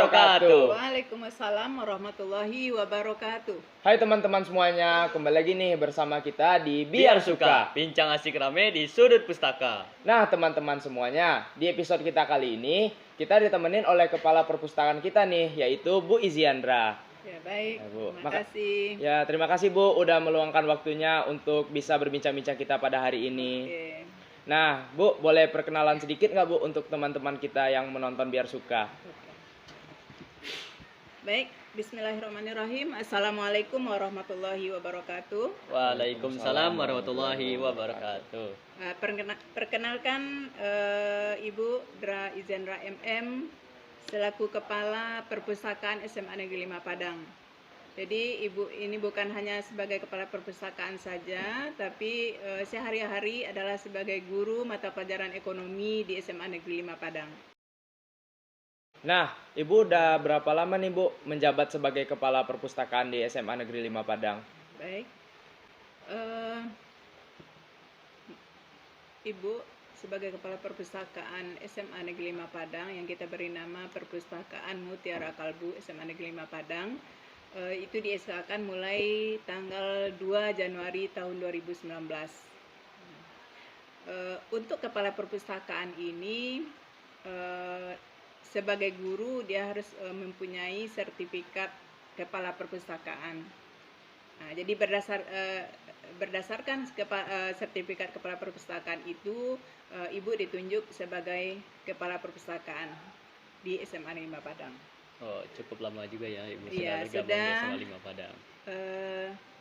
wabarakatuh. Waalaikumsalam warahmatullahi wabarakatuh. Hai teman-teman semuanya, kembali lagi nih bersama kita di Biar Suka. Bincang asik rame di sudut pustaka. Nah teman-teman semuanya, di episode kita kali ini kita ditemenin oleh kepala perpustakaan kita nih, yaitu Bu Iziandra. Ya baik, Ya, Bu. terima kasih. Ya terima kasih Bu udah meluangkan waktunya untuk bisa berbincang-bincang kita pada hari ini. Oke. Nah Bu, boleh perkenalan sedikit nggak Bu untuk teman-teman kita yang menonton Biar Suka? Baik, bismillahirrahmanirrahim. Assalamualaikum warahmatullahi wabarakatuh. Waalaikumsalam warahmatullahi wabarakatuh. Perkenalkan Ibu Dra Iziandra MM selaku Kepala Perpustakaan SMA Negeri 5 Padang. Jadi Ibu ini bukan hanya sebagai Kepala Perpustakaan saja, tapi sehari-hari adalah sebagai guru mata pelajaran ekonomi di SMA Negeri 5 Padang. Nah, Ibu udah berapa lama nih Bu menjabat sebagai Kepala Perpustakaan di SMA Negeri 5 Padang? Baik, Ibu sebagai Kepala Perpustakaan SMA Negeri 5 Padang yang kita beri nama Perpustakaan Mutiara Kalbu SMA Negeri 5 Padang, itu diesakan mulai tanggal 2 Januari tahun 2019. Untuk Kepala Perpustakaan ini sebagai guru dia harus mempunyai sertifikat kepala perpustakaan. Nah, jadi berdasarkan sertifikat kepala perpustakaan itu, Ibu ditunjuk sebagai kepala perpustakaan di SMA 5 Padang. Oh, cukup lama juga ya Ibu Iya, sudah bergabung di SMA 5 Padang.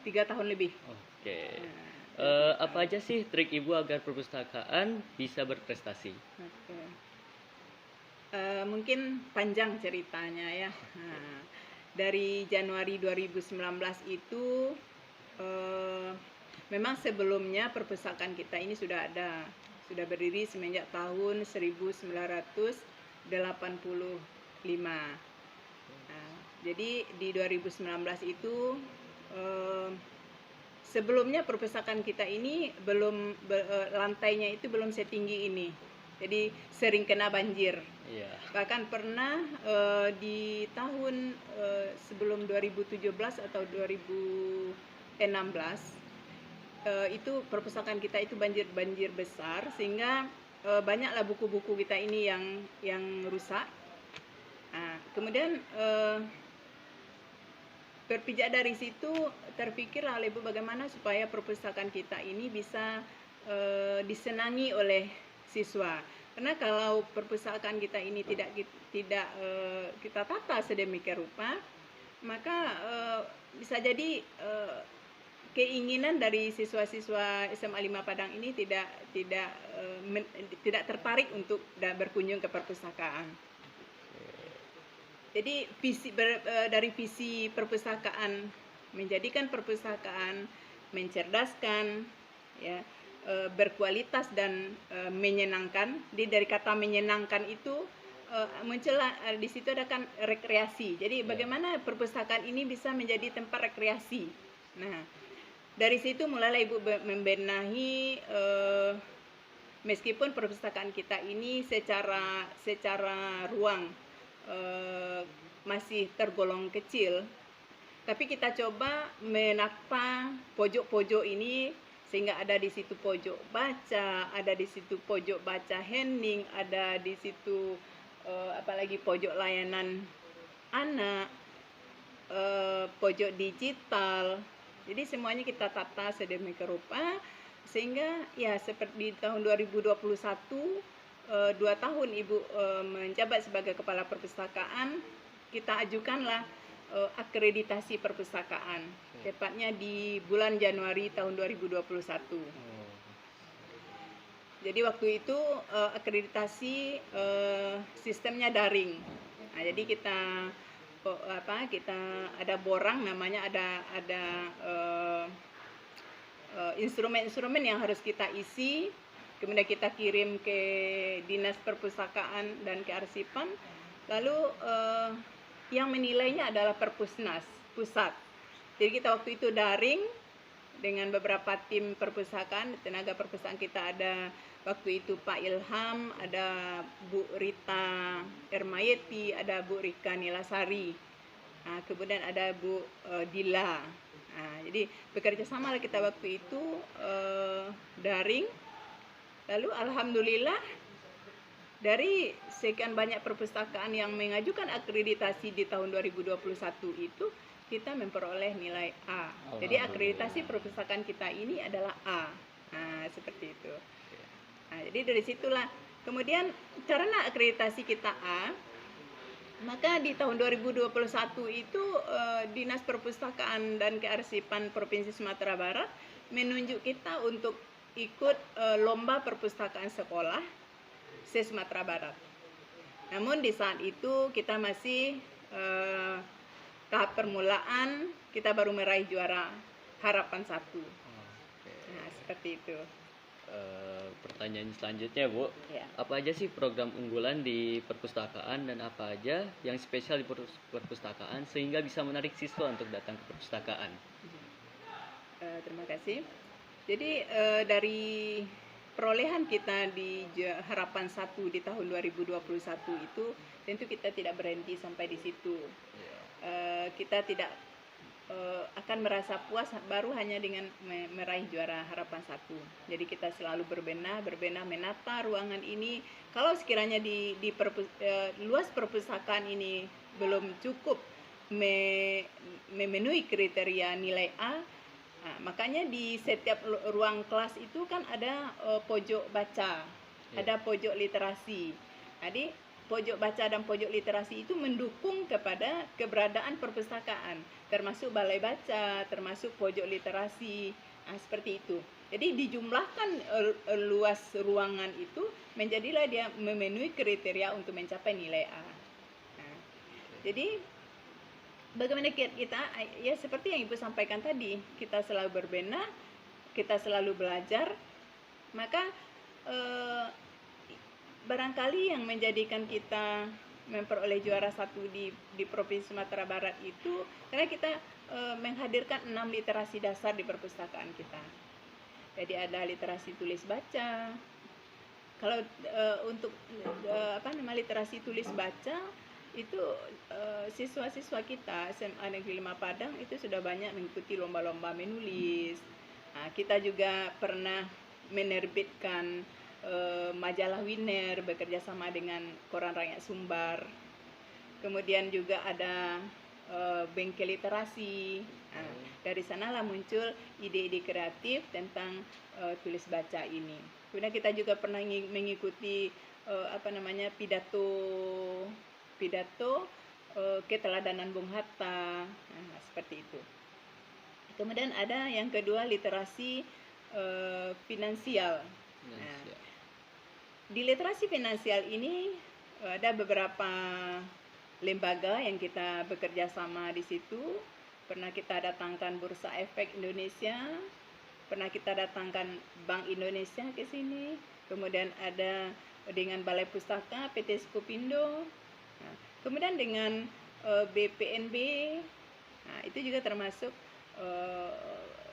3 tahun lebih. Oke. Apa aja sih trik Ibu agar perpustakaan bisa berprestasi? Oke. Mungkin panjang ceritanya ya. Nah, dari Januari 2019 itu memang sebelumnya perpustakaan kita ini sudah berdiri semenjak tahun 1985. Nah, jadi di 2019 itu sebelumnya perpustakaan kita ini lantainya itu belum setinggi ini. Jadi sering kena banjir. Iya. Bahkan pernah di tahun sebelum 2017 atau 2016 itu perpustakaan kita itu banjir besar, sehingga banyaklah buku-buku kita ini yang rusak. Nah, kemudian berpijak dari situ terpikir oleh Ibu bagaimana supaya perpustakaan kita ini bisa disenangi oleh siswa. Karena kalau perpustakaan kita ini tidak kita tata sedemikian rupa, maka bisa jadi keinginan dari siswa-siswa SMA 5 Padang ini tidak tertarik untuk berkunjung ke perpustakaan. Jadi dari visi perpustakaan menjadikan perpustakaan mencerdaskan, ya, berkualitas dan menyenangkan. Dari kata menyenangkan itu muncul di situ ada kan rekreasi. Jadi bagaimana perpustakaan ini bisa menjadi tempat rekreasi. Nah, dari situ mulailah Ibu membenahi, meskipun perpustakaan kita ini secara ruang masih tergolong kecil, tapi kita coba menata pojok-pojok ini sehingga ada di situ pojok baca, ada di situ pojok baca hening, ada di situ apalagi pojok layanan anak, pojok digital. Jadi semuanya kita tata sedemikian rupa sehingga ya seperti di tahun 2021 2 tahun Ibu menjabat sebagai Kepala Perpustakaan, kita ajukanlah akreditasi perpustakaan, tepatnya di bulan Januari tahun 2021. Jadi waktu itu akreditasi sistemnya daring. Nah, jadi kita ada borang namanya, ada instrumen-instrumen yang harus kita isi, kemudian kita kirim ke Dinas Perpustakaan dan Kearsipan, lalu yang menilainya adalah Perpusnas pusat. Jadi kita waktu itu daring dengan beberapa tim perpustakaan, tenaga perpustakaan kita ada waktu itu Pak Ilham, ada Bu Rita Ermayeti, ada Bu Rika Nilasari, kemudian ada Bu Dila. Jadi bekerja sama lah kita waktu itu daring. Lalu alhamdulillah dari sekian banyak perpustakaan yang mengajukan akreditasi di tahun 2021 itu kita memperoleh nilai A. Jadi akreditasi perpustakaan kita ini adalah A. Seperti itu. Jadi dari situlah kemudian karena akreditasi kita A, maka di tahun 2021 itu Dinas Perpustakaan dan Kearsipan Provinsi Sumatera Barat menunjuk kita untuk ikut lomba perpustakaan sekolah se-Sumatera Barat. Namun di saat itu kita masih tahap permulaan, kita baru meraih juara harapan 1. Seperti itu. Pertanyaan selanjutnya, Bu. Ya. Apa aja sih program unggulan di perpustakaan dan apa aja yang spesial di perpustakaan sehingga bisa menarik siswa untuk datang ke perpustakaan? Terima kasih. Jadi dari perolehan kita di harapan 1 di tahun 2021 itu tentu kita tidak berhenti sampai di situ. Kita tidak akan merasa puas baru hanya dengan meraih juara harapan 1. Jadi kita selalu berbenah menata ruangan ini. Kalau sekiranya di luas perpustakaan ini belum cukup memenuhi kriteria nilai A, makanya di setiap ruang kelas itu kan ada pojok baca, ada pojok literasi. Jadi pojok baca dan pojok literasi itu mendukung kepada keberadaan perpustakaan, termasuk balai baca, termasuk pojok literasi, seperti itu. Jadi dijumlahkan luas ruangan itu menjadilah dia memenuhi kriteria untuk mencapai nilai A. Jadi bagaimana kita, ya seperti yang Ibu sampaikan tadi, kita selalu berbenah, kita selalu belajar, maka barangkali yang menjadikan kita memperoleh juara 1 di Provinsi Sumatera Barat itu karena kita menghadirkan 6 literasi dasar di perpustakaan kita. Jadi ada literasi tulis baca. Kalau untuk literasi tulis baca itu siswa-siswa kita SMA Negeri 5 Padang itu sudah banyak mengikuti lomba-lomba menulis. Kita juga pernah menerbitkan majalah Winner bekerja sama dengan Koran Rakyat Sumbar. Kemudian juga ada bengkel literasi. Dari sanalah muncul ide-ide kreatif tentang tulis baca ini. Kemudian kita juga pernah mengikuti pidato keteladanan Bung Hatta, seperti itu. Kemudian ada yang kedua literasi finansial. Di literasi finansial ini ada beberapa lembaga yang kita bekerja sama di situ. Pernah kita datangkan Bursa Efek Indonesia, pernah kita datangkan Bank Indonesia ke sini, kemudian ada dengan Balai Pustaka PT Skopindo, kemudian dengan BPNB, itu juga termasuk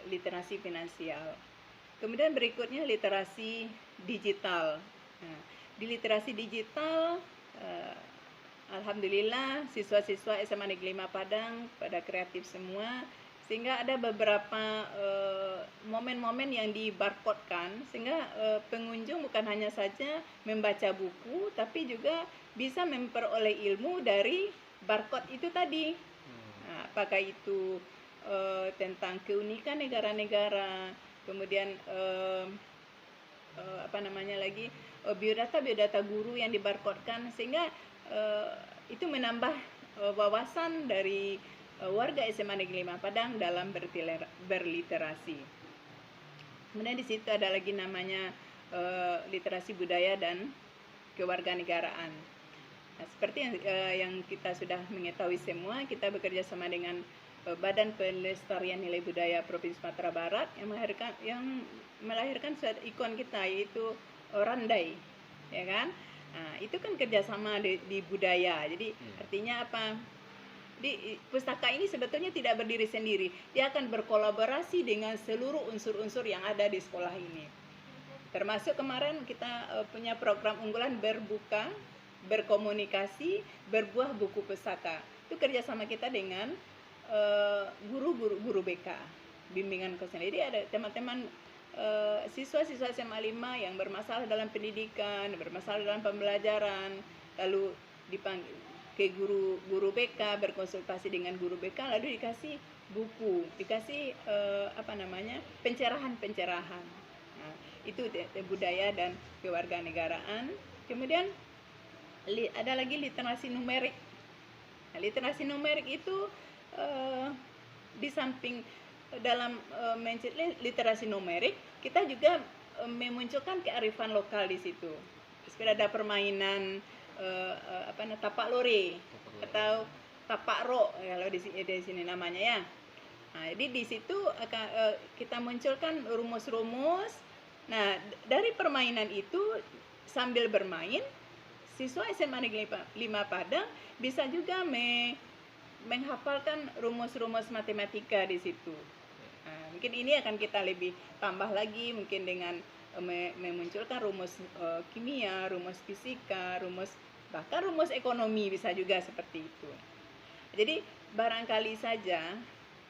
literasi finansial. Kemudian berikutnya literasi digital. Di literasi digital, alhamdulillah siswa-siswa SMA Negeri 5 Padang pada kreatif semua, sehingga ada beberapa momen-momen yang di barcode-kan, sehingga pengunjung bukan hanya saja membaca buku, tapi juga bisa memperoleh ilmu dari barcode itu tadi. Apakah itu tentang keunikan negara-negara, kemudian biodata guru yang dibarcode-kan, sehingga itu menambah wawasan dari warga SMA Negeri 5 Padang dalam berliterasi. Kemudian di situ ada lagi namanya literasi budaya dan kewarganegaraan. Seperti yang kita sudah mengetahui semua, kita bekerja sama dengan Badan Pelestarian Nilai Budaya Provinsi Sumatera Barat yang melahirkan suatu ikon kita, yaitu Randai, ya kan? Itu kan kerjasama di budaya. Jadi artinya apa? Di pustaka ini sebetulnya tidak berdiri sendiri, dia akan berkolaborasi dengan seluruh unsur-unsur yang ada di sekolah ini, Termasuk kemarin kita punya program unggulan berbuka, berkomunikasi, berbuah buku pusaka. Itu kerjasama kita dengan guru BK, bimbingan konseling. Jadi ada teman-teman siswa-siswa SMA 5 yang bermasalah dalam pendidikan, bermasalah dalam pembelajaran, lalu dipanggil ke guru BK, berkonsultasi dengan guru BK, lalu dikasih buku, dikasih pencerahan. Nah, itu budaya dan kewarganegaraan. Kemudian ada lagi literasi numerik. Nah, literasi numerik itu di samping dalam literasi numerik, kita juga memunculkan kearifan lokal di situ. Seperti ada permainan tapak lore atau tapak ro kalau di sini namanya ya. Nah, jadi di situ kita munculkan rumus-rumus. Nah, dari permainan itu sambil bermain, siswa SMA Negeri 5 Padang bisa juga menghafalkan rumus-rumus matematika di situ. Nah, mungkin ini akan kita lebih tambah lagi mungkin dengan memunculkan rumus kimia, rumus fisika, bahkan rumus ekonomi bisa juga seperti itu. Jadi barangkali saja,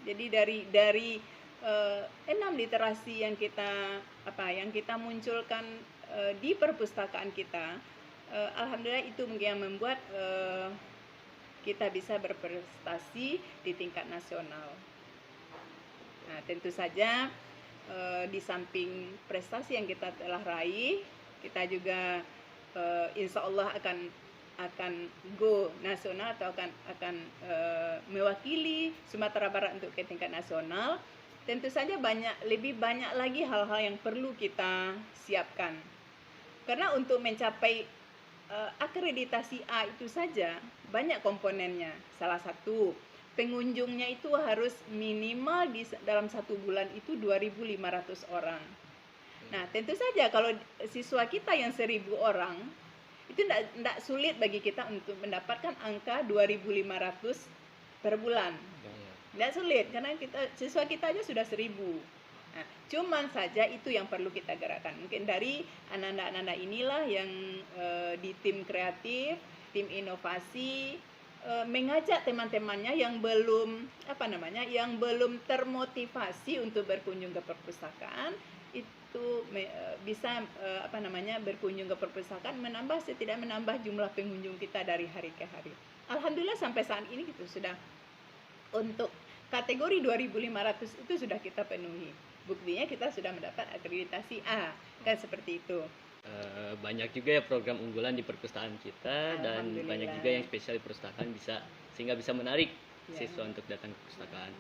jadi dari 6 literasi yang kita munculkan di perpustakaan kita, alhamdulillah itu yang membuat kita bisa berprestasi di tingkat nasional. Nah, tentu saja di samping prestasi yang kita telah raih, kita juga insya Allah akan go nasional atau akan mewakili Sumatera Barat untuk ke tingkat nasional. Tentu saja lebih banyak lagi hal-hal yang perlu kita siapkan. Karena untuk mencapai akreditasi A itu saja banyak komponennya. Salah satu, pengunjungnya itu harus minimal dalam 1 bulan itu 2.500 orang. Nah, tentu saja kalau siswa kita yang 1.000 orang, itu tidak sulit bagi kita untuk mendapatkan angka 2.500 per bulan. Tidak sulit, karena siswa kita aja sudah 1.000. Nah, cuman saja itu yang perlu kita gerakkan. Mungkin dari anak-anak inilah yang di tim kreatif, tim inovasi, mengajak teman-temannya yang belum termotivasi untuk berkunjung ke perpustakaan itu bisa berkunjung ke perpustakaan, tidak menambah jumlah pengunjung kita dari hari ke hari. Alhamdulillah sampai saat ini kita sudah untuk kategori 2.500 itu sudah kita penuhi. Buktinya kita sudah mendapat akreditasi A, kan seperti itu. Banyak juga ya program unggulan di perpustakaan kita, dan banyak juga yang spesial di perpustakaan sehingga bisa menarik siswa untuk datang ke perpustakaan.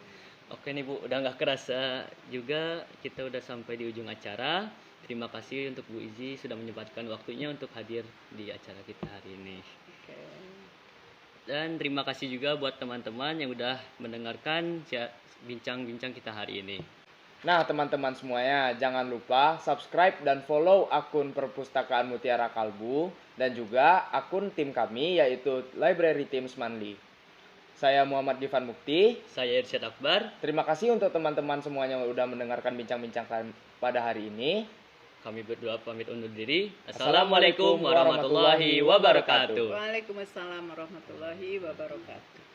Oke nih Bu, udah nggak kerasa juga kita udah sampai di ujung acara. Terima kasih untuk Bu Izi sudah menyempatkan waktunya untuk hadir di acara kita hari ini. Dan terima kasih juga buat teman-teman yang udah mendengarkan bincang-bincang kita hari ini. Nah, teman-teman semuanya, jangan lupa subscribe dan follow akun Perpustakaan Mutiara Kalbu dan juga akun tim kami yaitu Library Teams Manli. Saya Muhammad Divan Mukti. Saya Irsyad Akbar. Terima kasih untuk teman-teman semuanya yang udah mendengarkan bincang-bincang pada hari ini. Kami berdua pamit undur diri. Assalamualaikum warahmatullahi wabarakatuh. Waalaikumsalam warahmatullahi wabarakatuh.